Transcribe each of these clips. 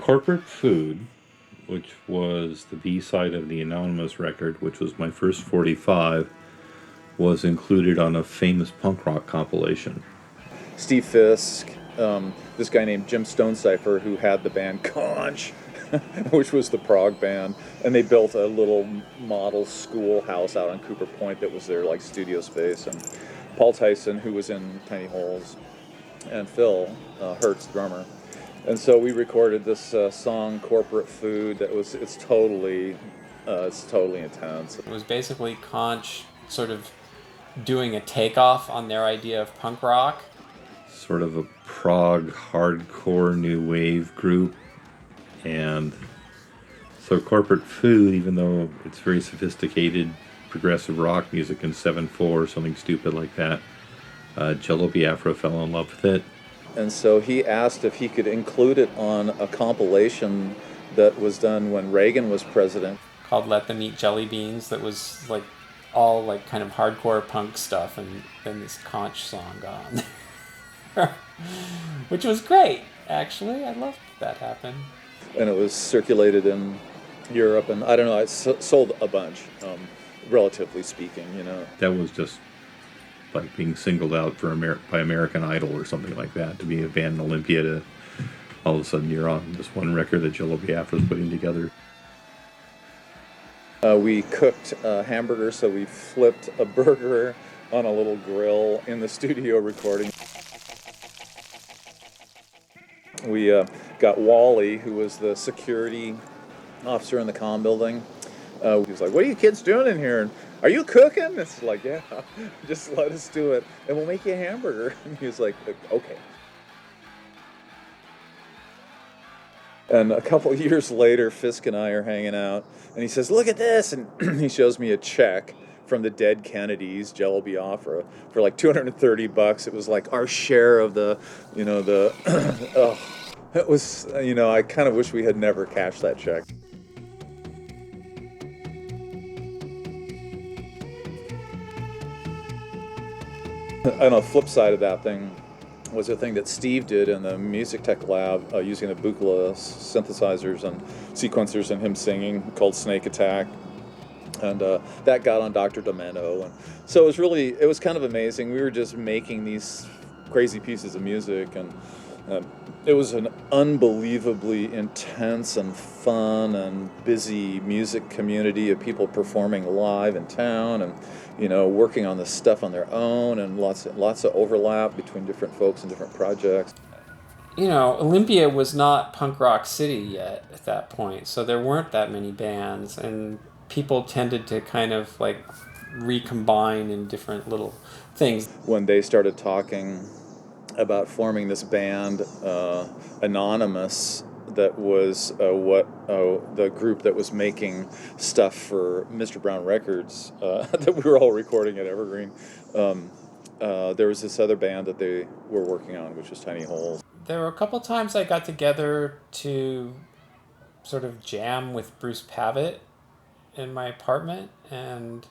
Corporate Food, which was the B-side of the Anonymous record, which was my first 45, was included on a famous punk rock compilation. Steve Fisk, this guy named Jim Stonecipher, who had the band Conch, which was the prog band, and they built a little model schoolhouse out on Cooper Point that was their like studio space. And Paul Tyson, who was in Tiny Holes, and Phil Hertz, drummer. And so we recorded this song, Corporate Food, that was it's totally intense. It was basically Conch sort of doing a takeoff on their idea of punk rock. Sort of a prog hardcore new wave group. And so Corporate Food, even though it's very sophisticated progressive rock music in 7/4 or something stupid like that, Jello Biafra fell in love with it. And so he asked if he could include it on a compilation that was done when Reagan was president. Called Let Them Eat Jelly Beans, that was like all like kind of hardcore punk stuff, and then this Conch song got on there. Which was great, actually. I loved that happen. And it was circulated in Europe, and I don't know, it sold a bunch, relatively speaking, you know. That was just like being singled out for by American Idol or something like that, to be a band in Olympia, to all of a sudden you're on this one record that Jello Biafra was putting together. We cooked hamburgers, so we flipped a burger on a little grill in the studio recording. We got Wally, who was the security officer in the comm building. He was like, "What are you kids doing in here? Are you cooking?" It's like, "Yeah, just let us do it, and we'll make you a hamburger." And he was like, "Okay." And a couple of years later, Fisk and I are hanging out, and he says, "Look at this," and he shows me a check from the dead Kennedys, Jello Biafra, for like $230. It was like our share of the, oh, it was, I kind of wish we had never cashed that check. On the flip side of that thing was a thing that Steve did in the music tech lab using the Buchla synthesizers and sequencers and him singing, called Snake Attack. And that got on Dr. Demento. And so it was kind of amazing. We were just making these crazy pieces of music, and it was an unbelievably intense and fun and busy music community of people performing live in town, and working on this stuff on their own, and lots of overlap between different folks and different projects. Olympia was not punk rock city yet at that point, so there weren't that many bands, and people tended to kind of like recombine in different little things. When they started talking about forming this band, Anonymous, that was the group that was making stuff for Mr. Brown Records, that we were all recording at Evergreen. There was this other band that they were working on, which was Tiny Holes. There were a couple times I got together to sort of jam with Bruce Pavitt in my apartment, and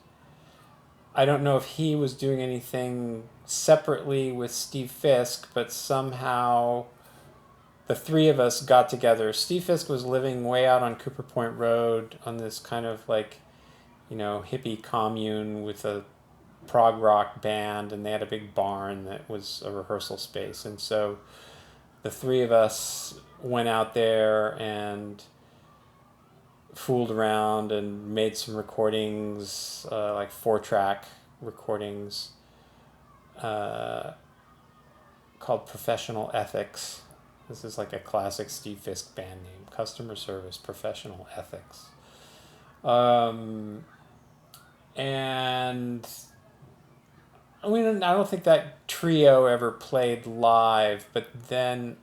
I don't know if he was doing anything separately with Steve Fisk, but somehow the three of us got together. Steve Fisk was living way out on Cooper Point Road on this kind of like, hippie commune with a prog rock band, and they had a big barn that was a rehearsal space. And so the three of us went out there and fooled around and made some recordings, like 4-track recordings, called Professional Ethics. This is like a classic Steve Fisk band name, Customer Service Professional Ethics. And I don't think that trio ever played live, but then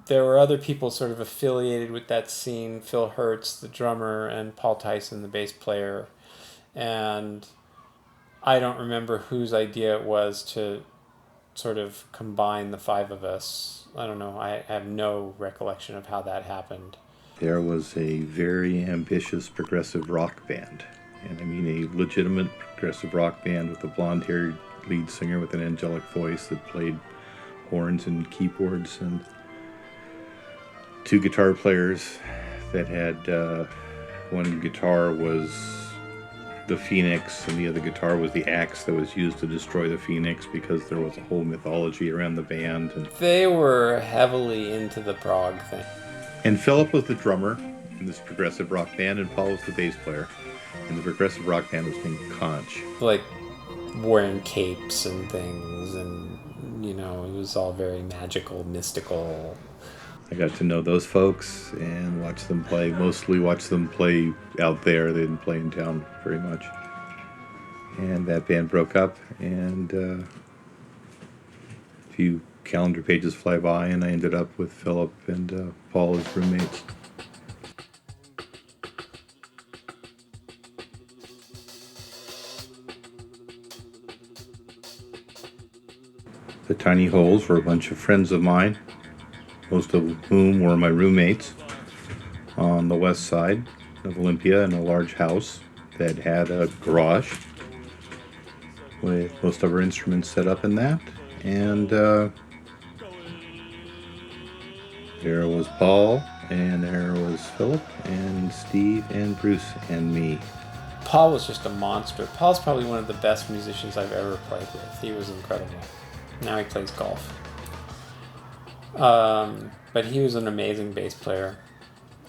there were other people sort of affiliated with that scene, Phil Hertz, the drummer, and Paul Tyson, the bass player. And I don't remember whose idea it was to sort of combine the five of us. I don't know. I have no recollection of how that happened. There was a very ambitious progressive rock band, and I mean a legitimate progressive rock band with a blonde-haired lead singer with an angelic voice that played horns and keyboards, and two guitar players that had one guitar was the Phoenix and the other guitar was the axe that was used to destroy the Phoenix, because there was a whole mythology around the band. And They were heavily into the prog thing. And Philip was the drummer in this progressive rock band, and Paul was the bass player. And the progressive rock band was named Conch. Like wearing capes and things, and you know, it was all very magical, mystical. I got to know those folks and watch them play. Mostly watch them play out there. They didn't play in town very much. And that band broke up, and a few calendar pages fly by, and I ended up with Philip and Paul as roommates. The Tiny Holes were a bunch of friends of mine, most of whom were my roommates on the west side of Olympia in a large house that had a garage with most of our instruments set up in that. And there was Paul, and there was Philip, and Steve, and Bruce, and me. Paul was just a monster. Paul's probably one of the best musicians I've ever played with. He was incredible. Now he plays golf. But he was an amazing bass player.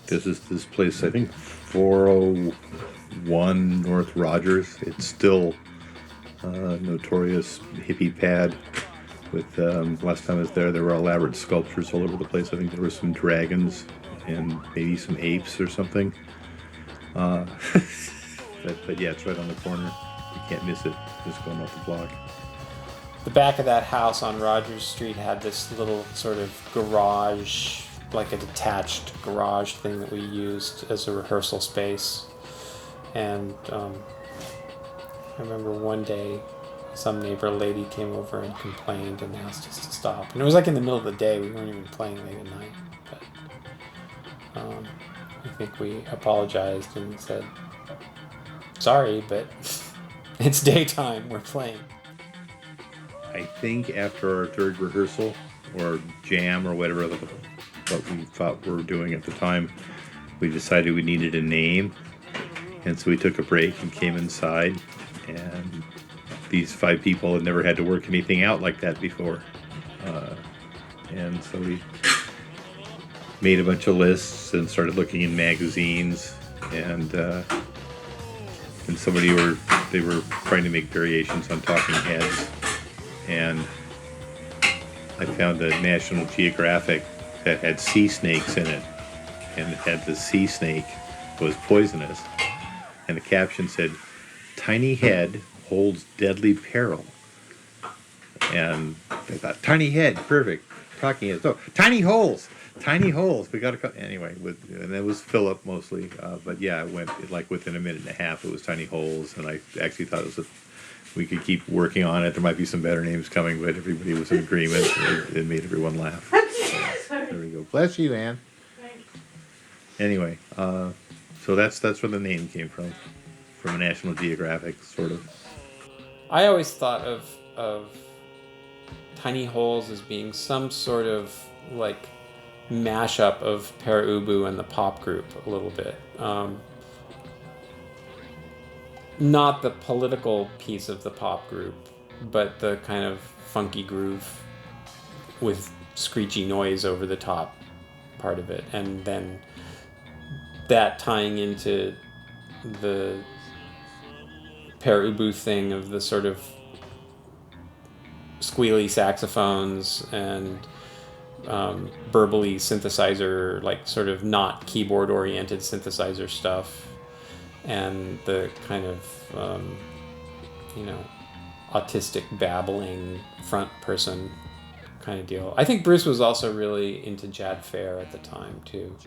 This is this place, I think 401 North Rogers. It's still a notorious hippie pad. With last time I was there were elaborate sculptures all over the place. I think there were some dragons and maybe some apes or something. But yeah, it's right on the corner. You can't miss it. Just going off the block. The back of that house on Rogers Street had this little sort of garage, like a detached garage thing that we used as a rehearsal space. And I remember one day some neighbor lady came over and complained and asked us to stop. And it was like in the middle of the day. We weren't even playing late at night. But I think we apologized and said, sorry, but it's daytime. We're playing. I think after our third rehearsal, or jam, or whatever what we thought we were doing at the time, we decided we needed a name. And so we took a break and came inside, and these 5 people had never had to work anything out like that before. And so we made a bunch of lists and started looking in magazines, and they were trying to make variations on Talking Heads. And I found a National Geographic that had sea snakes in it, and it had the sea snake was poisonous, and the caption said, "Tiny head holds deadly peril." And I thought, tiny head, perfect. Talking Heads, oh, tiny holes. We got to anyway. And it was Philip mostly, but yeah, it went like within a minute and a half. It was Tiny Holes, and I actually thought it was we could keep working on it. There might be some better names coming, but everybody was in agreement. It made everyone laugh. So, there we go. Bless you, Ann. Anyway, so that's where the name came from a National Geographic, sort of. I always thought of Tiny Holes as being some sort of like mashup of Pere Ubu and the pop group a little bit. Not the political piece of the pop group, but the kind of funky groove with screechy noise over the top part of it, and then that tying into the Pere Ubu thing of the sort of squealy saxophones and burbly synthesizer, like sort of not keyboard oriented synthesizer stuff, and the kind of autistic babbling front person kind of deal. I think Bruce was also really into Jad Fair at the time too,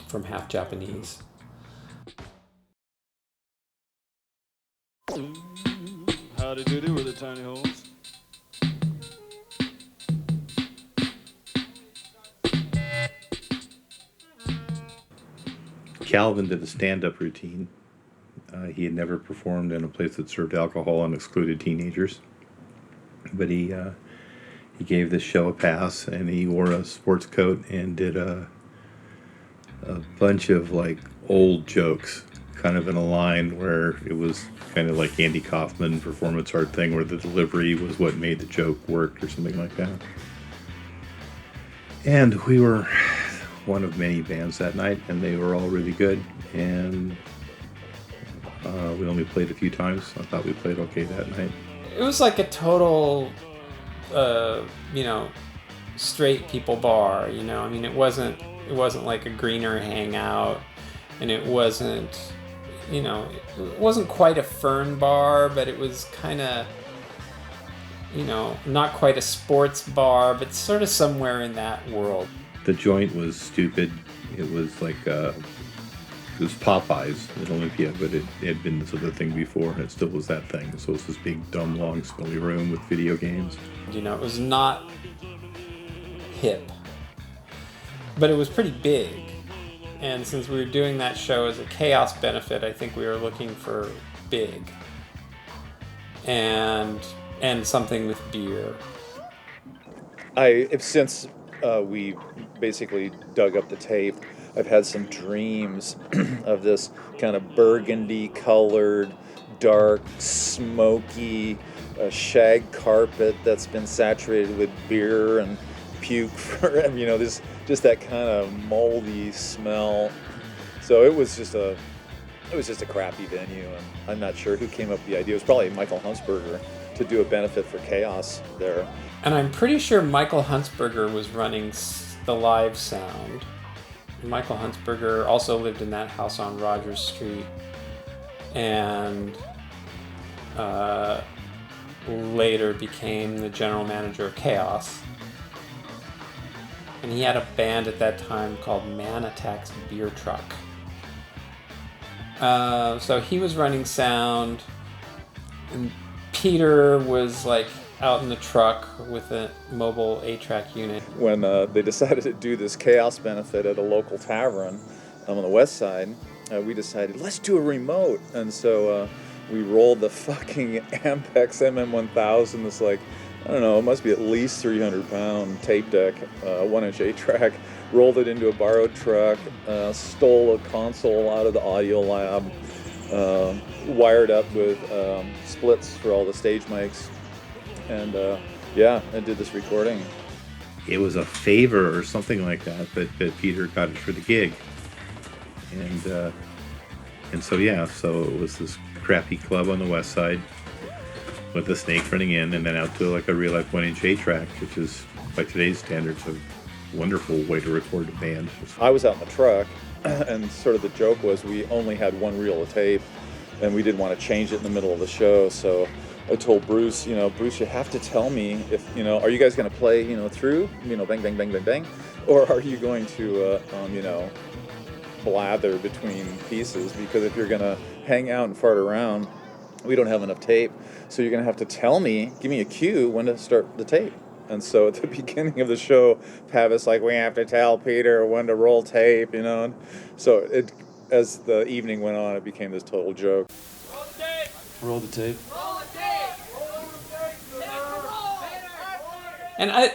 from Half Japanese. Howdy doody with the Tiny Holes. Calvin did a stand-up routine. He had never performed in a place that served alcohol and excluded teenagers, but he he gave this show a pass, and he wore a sports coat and did a bunch of like old jokes, kind of in a line where it was kind of like Andy Kaufman performance art thing, where the delivery was what made the joke work or something like that. And we were one of many bands that night, and they were all really good. And we only played a few times. I thought we played okay that night. It was like a total, straight people bar. I mean, it wasn't like a greener hangout, and it wasn't, it wasn't quite a fern bar, but it was kind of, not quite a sports bar, but sort of somewhere in that world. The joint was stupid. It was like it was Popeyes in Olympia, but it had been this other thing before, and it still was that thing. So it's this big, dumb, long, smelly room with video games. It was not hip, but it was pretty big. And since we were doing that show as a Chaos benefit, I think we were looking for big and something with beer. Since we basically dug up the tape, I've had some dreams of this kind of burgundy-colored, dark, smoky shag carpet that's been saturated with beer and puke for just that kind of moldy smell. So it was just a crappy venue, and I'm not sure who came up with the idea. It was probably Michael Huntsberger to do a benefit for Chaos there. And I'm pretty sure Michael Huntsberger was running the live sound. Michael Huntsberger also lived in that house on Rogers Street, and later became the general manager of Chaos. And he had a band at that time called Man Attack's Beer Truck. So he was running sound, and Peter was like out in the truck with a mobile 8-track unit. When they decided to do this Chaos benefit at a local tavern on the west side, we decided, let's do a remote. And so we rolled the fucking Ampex MM1000, this like, I don't know, it must be at least 300-pound tape deck, 1-inch 8-track, rolled it into a borrowed truck, stole a console out of the audio lab, wired up with splits for all the stage mics, and I did this recording. It was a favor or something like that, but Peter got it for the gig. And so it was this crappy club on the west side with the snake running in, and then out to like a real life 1-inch 8-track, which is by today's standards a wonderful way to record a band. I was out in the truck, and sort of the joke was we only had one reel of tape, and we didn't want to change it in the middle of the show. So I told Bruce, Bruce, you have to tell me if, are you guys going to play, through, bang, bang, bang, bang, bang, or are you going to, blather between pieces? Because if you're going to hang out and fart around, we don't have enough tape. So you're going to have to tell me, give me a cue when to start the tape. And so at the beginning of the show, Pavis like, we have to tell Peter when to roll tape, So as the evening went on, it became this total joke. Roll the tape. And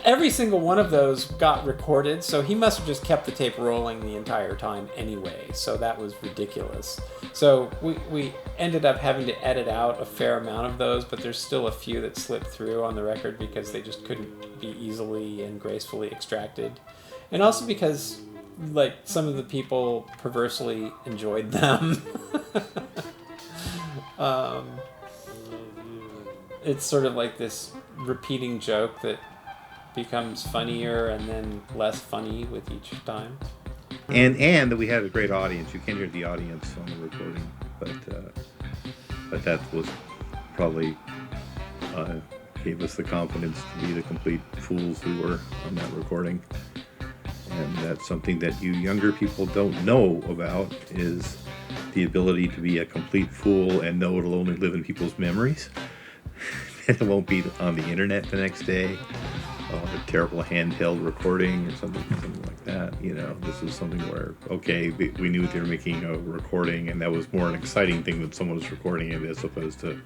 every single one of those got recorded, so he must have just kept the tape rolling the entire time anyway, so that was ridiculous. So we ended up having to edit out a fair amount of those, but there's still a few that slipped through on the record because they just couldn't be easily and gracefully extracted. And also because, like, some of the people perversely enjoyed them. It's sort of like this repeating joke that becomes funnier and then less funny with each time. And that we had a great audience. You can't hear the audience on the recording, but that was probably gave us the confidence to be the complete fools we were on that recording. And that's something that you younger people don't know about, is the ability to be a complete fool and know it'll only live in people's memories. It won't be on the internet the next day. A terrible handheld recording or something like that. This was something where, okay, we knew they were making a recording, and that was more an exciting thing that someone was recording it, as opposed to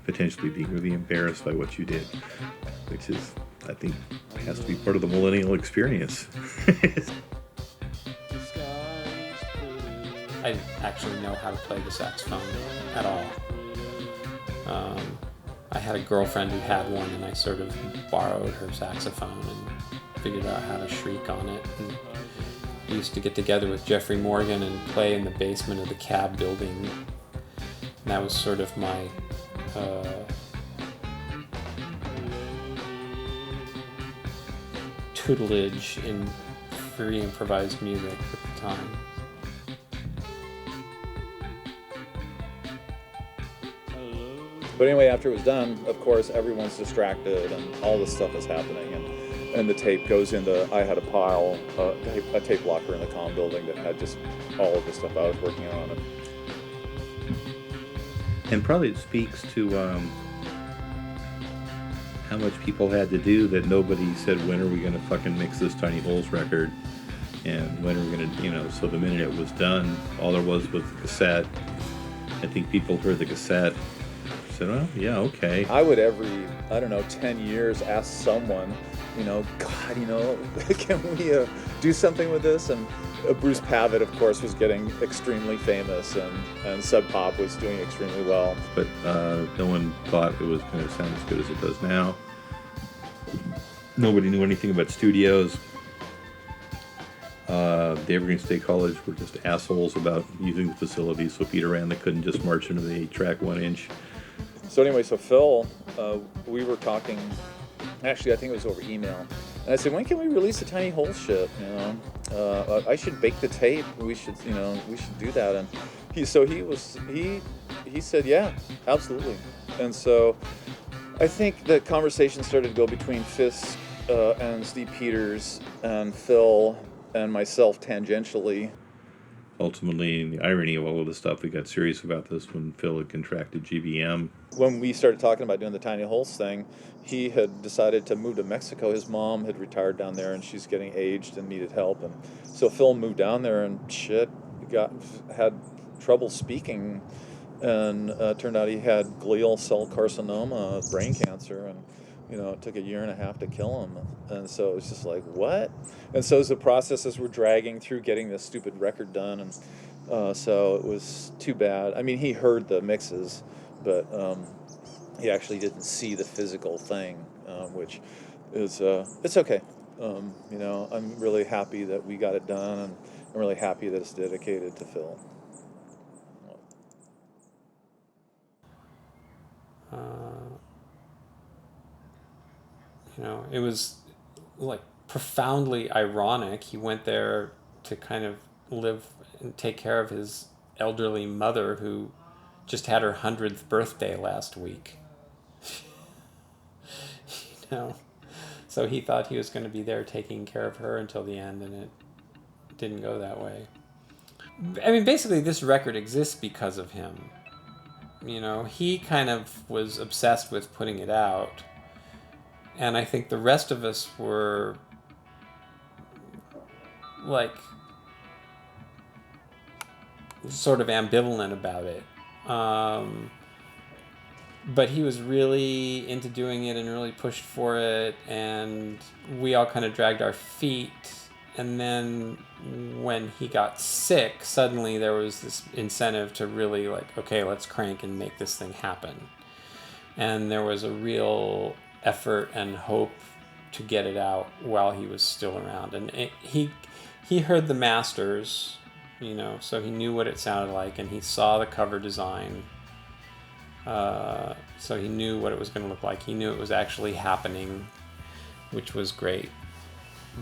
potentially being really embarrassed by what you did, which is I think it has to be part of the millennial experience. I didn't actually know how to play the saxophone at all. I had a girlfriend who had one, and I sort of borrowed her saxophone and figured out how to shriek on it. And we used to get together with Jeffrey Morgan and play in the basement of the Cab building. And that was sort of my tutelage in free improvised music at the time. But anyway, after it was done, of course, everyone's distracted and all this stuff is happening. And the tape goes into, I had a pile, a tape locker in the comm building that had just all of the stuff I was working on. And probably it speaks to how much people had to do that nobody said, when are we going to fucking mix this Tiny Holes record? And when are we going to, so the minute it was done, all there was the cassette. I think people heard the cassette, said, well, yeah, okay. I would every, 10 years ask someone, God, can we do something with this? And Bruce Pavitt, of course, was getting extremely famous, and Sub Pop was doing extremely well. But no one thought it was going to sound as good as it does now. Nobody knew anything about studios. The Evergreen State College were just assholes about using the facilities, so Peter Randa couldn't just march into the 8-track 1-inch. So anyway, so Phil, we were talking, actually I think it was over email, and I said, when can we release the Tiny Hole shit, I should bake the tape, we should do that. And he said, yeah, absolutely. And so I think the conversation started to go between Fisk and Steve Peters and Phil and myself tangentially. Ultimately, the irony of all of the stuff, we got serious about this when Phil had contracted GBM. When we started talking about doing the Tiny Holes thing, he had decided to move to Mexico. His mom had retired down there, and she's getting aged and needed help. And so Phil moved down there, and had trouble speaking, and turned out he had glial cell carcinoma, brain cancer, and it took 1.5 years to kill him. And so it was just like, what? And so as the processes were dragging through getting this stupid record done, and so it was too bad. I mean, he heard the mixes, but he actually didn't see the physical thing, which is, it's okay. I'm really happy that we got it done, and I'm really happy that it's dedicated to Phil. It was like profoundly ironic. He went there to kind of live and take care of his elderly mother who just had her 100th birthday last week. So he thought he was going to be there taking care of her until the end, and it didn't go that way. I mean, basically this record exists because of him. He kind of was obsessed with putting it out. And I think the rest of us were like sort of ambivalent about it. But he was really into doing it and really pushed for it, and we all kind of dragged our feet. And then when he got sick, suddenly there was this incentive to really okay, let's crank and make this thing happen. And there was a real effort and hope to get it out while he was still around. And he heard the masters, so he knew what it sounded like, and he saw the cover design. So he knew what it was going to look like. He knew it was actually happening, which was great.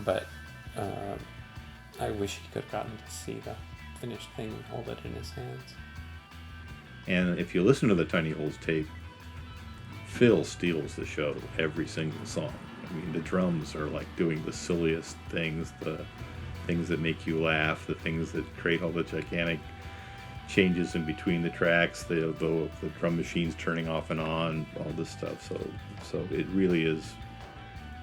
But I wish he could have gotten to see the finished thing and hold it in his hands. And if you listen to the Tiny Holes tape, Phil steals the show every single song. I mean, the drums are like doing the silliest things, the things that make you laugh, the things that create all the gigantic changes in between the tracks, the drum machines turning off and on, all this stuff. So it really is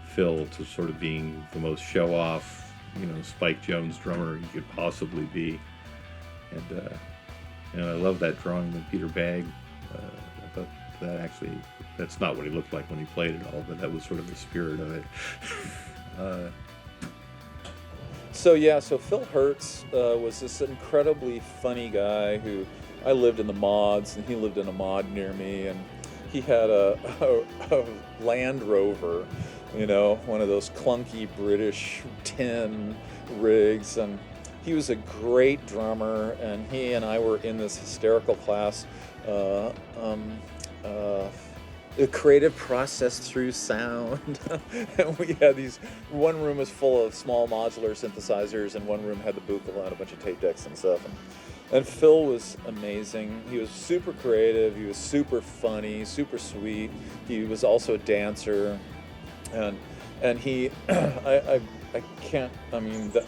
Phil to sort of being the most show-off, Spike Jones drummer you could possibly be. And I love that drawing with Peter Bagg. I thought that's not what he looked like when he played it all, but that was sort of the spirit of it. So Phil Hertz was this incredibly funny guy who, I lived in the mods and he lived in a mod near me, and he had a Land Rover, one of those clunky British tin rigs, and he was a great drummer, and he and I were in this hysterical class, the creative process through sound. And we had one room was full of small modular synthesizers, and one room had the bugle and a bunch of tape decks and stuff. And Phil was amazing. He was super creative, he was super funny, super sweet. He was also a dancer, and he, the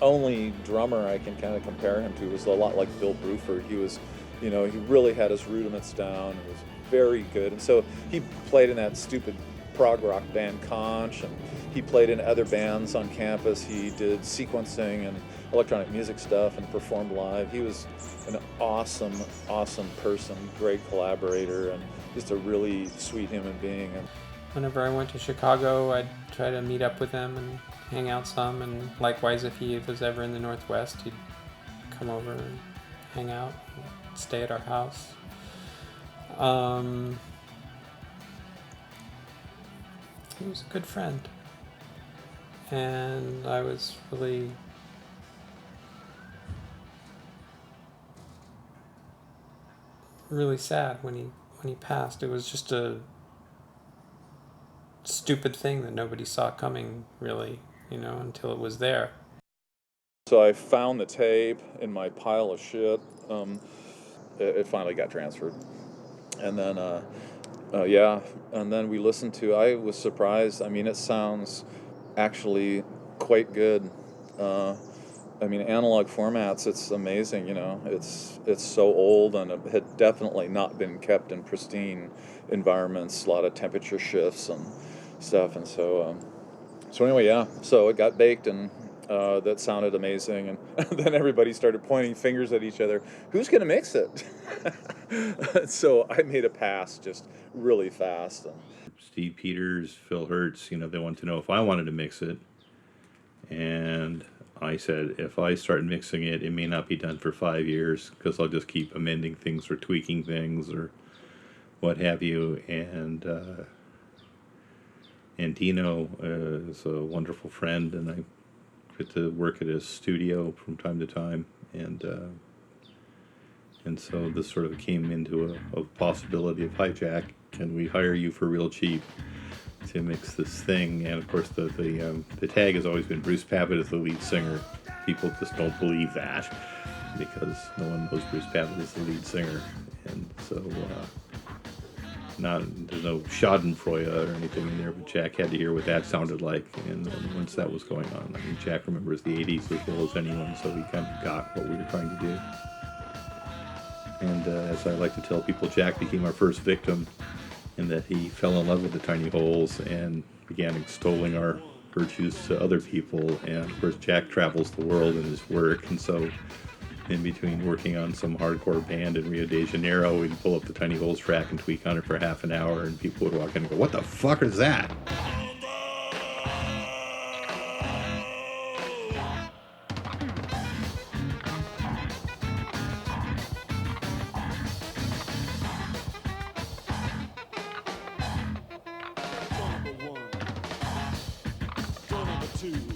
only drummer I can kind of compare him to was a lot like Bill Bruford. He was, he really had his rudiments down. It was very good. And so he played in that stupid prog rock band Conch, and he played in other bands on campus. He did sequencing and electronic music stuff and performed live. He was an awesome person, great collaborator, and just a really sweet human being. And whenever I went to Chicago, I'd try to meet up with him and hang out some, and likewise if he was ever in the Northwest, he'd come over and hang out and stay at our house. He was a good friend, and I was really sad when he passed. It was just a stupid thing that nobody saw coming, really, until it was there. So I found the tape in my pile of shit. It finally got transferred. And then, and then we listened to, I was surprised. It sounds actually quite good. Analog formats, it's amazing, it's so old, and it had definitely not been kept in pristine environments, a lot of temperature shifts and stuff. And so anyway, so it got baked, and that sounded amazing, and then everybody started pointing fingers at each other. Who's going to mix it? So I made a pass just really fast. Steve Peters, Phil Hertz, they wanted to know if I wanted to mix it. And I said, if I start mixing it, it may not be done for 5 years, because I'll just keep amending things or tweaking things or what have you. And Dino is a wonderful friend, and I get to work at his studio from time to time, and so this sort of came into a possibility of, hi Jack, can we hire you for real cheap to mix this thing? And of course the tag has always been Bruce Pavitt as the lead singer. People just don't believe that, because no one knows Bruce Pavitt is the lead singer, and so there's no schadenfreude or anything in there, but Jack had to hear what that sounded like, and once that was going on, Jack remembers the 80s as well as anyone, so he kind of got what we were trying to do. And as I like to tell people, Jack became our first victim, in that he fell in love with the Tiny Holes and began extolling our virtues to other people. And of course Jack travels the world in his work, and so in between working on some hardcore band in Rio de Janeiro, we'd pull up the Tiny Holes track and tweak on it for half an hour, and people would walk in and go, what the fuck is that? Two.